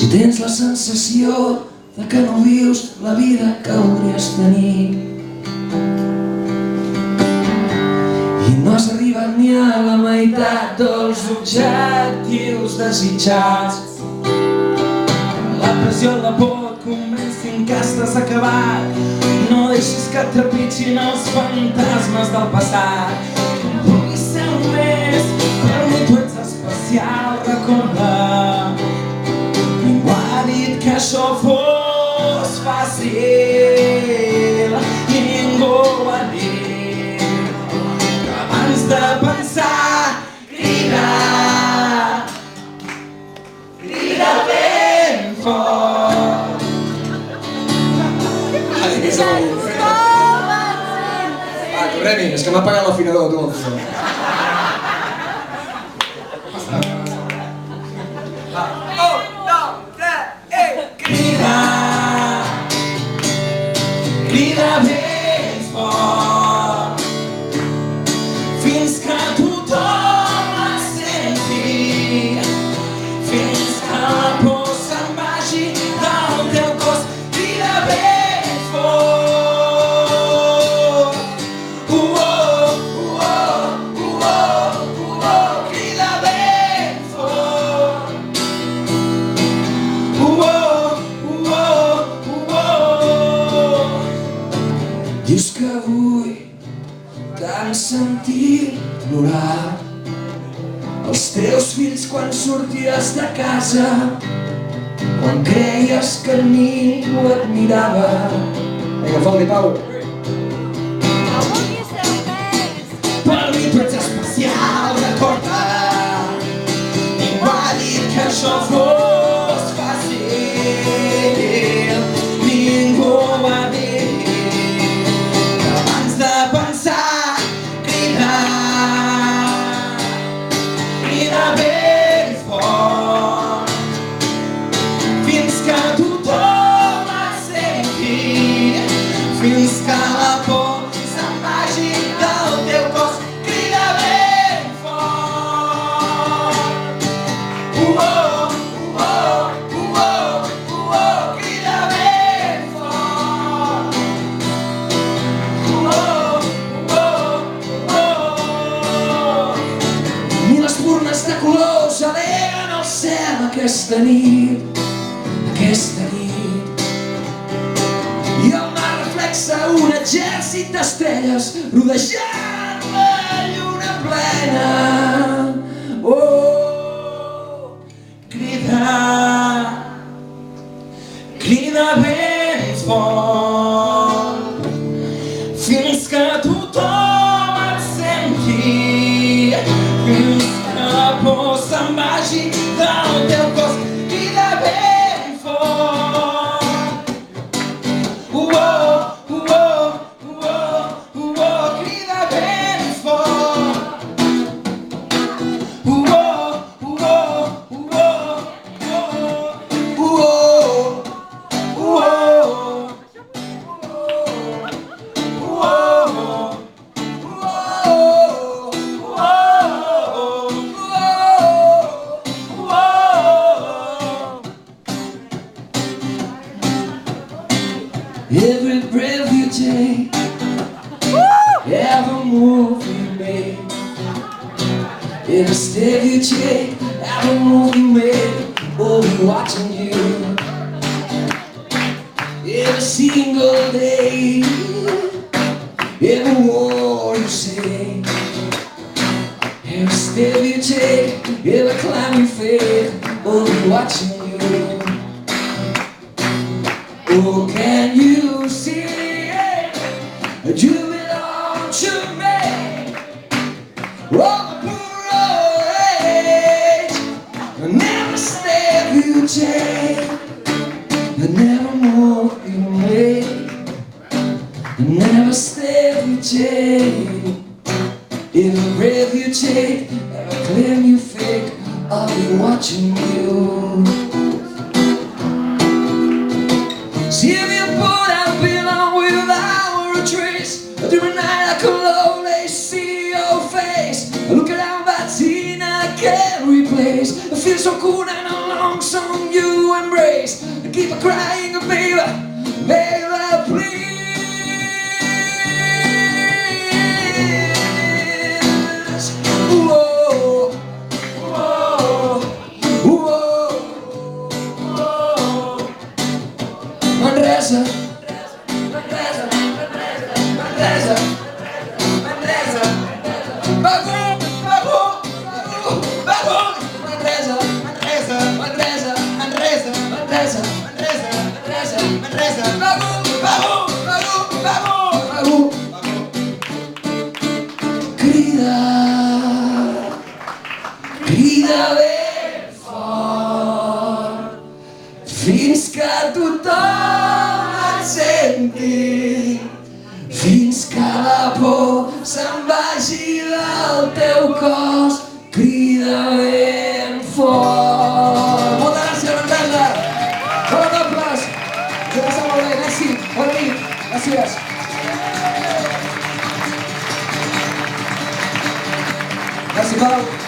Si tens la sensació de que no vius la vida que hauries tenir i no has arribat ni a la meitat dels objectius desitjats, la pressió, la por et convencin que estàs acabat. No deixis que et trepitgin els fantasmes del passat. Puguis ser un més, per mi tu ets especial, recorda. Ningú ha dit que això fos fàcil, ningú ho ha dit. Abans de pensar, crida, crida ben fort. Remi, és que m'ha pagat l'afinador, tu. Crida, crida ben fort, fins que tothom et senti, fins que la por se'n vagi del teu cos. Crida ben fort. Dius que avui t'han sentit plorar els teus fills quan sorties de casa, quan creies que ningú et mirava. Vinga, fot-li, Pau. Per mi tu ets especial, recorda. Ningú ha dit que això fos fàcil, ningú ho ha dit. Fins que la por se'n vagi del teu cos. Crida ben fort. Crida ben fort. Ni les espurnes de colors alegren el cel aquesta nit, aquesta nit. I el mar reflexa un exèrcit d'estrelles rodejant la lluna plena. Oh, crida, crida ben fort, fins que tothom et senti, fins que la por se'n vagi del teu cos. Crida ben fort. Crida ben fort. Every breath you take, every move you make, every step you take, every move you make, we'll be watching you. Every single day, every word you say, every step you take, every climb you face, we'll be watching you. Oh, can you see it? You belong to me. Oh, the poor age, never step you take, never move you make, never step you take. Every breath you take, every claim you fake, I'll be watching you. See if you put up in on without a trace. Every night I can only see your face. Look around, but I can't replace. I feel so cool and a long song you embrace. And keep on crying, baby, baby, please. Whoa, whoa, whoa, whoa. Manresa, Manresa, Manresa, Manresa, Bagum, Bagum, Bagum, Bagum. Manresa, Manresa, Manresa, Manresa, Manresa, Manresa, Manresa, Manresa, Bagum, Bagum, Bagum, Bagum, Bagum. Crida, crida ben fort, fins que tothom et senti, fins que la por se'n vagi del teu cos. Crida ben fort. Moltes gràcies, Manresa. Bon aplaus. Us heu passat molt bé, merci. Bona nit. Gràcies. Merci, Pau.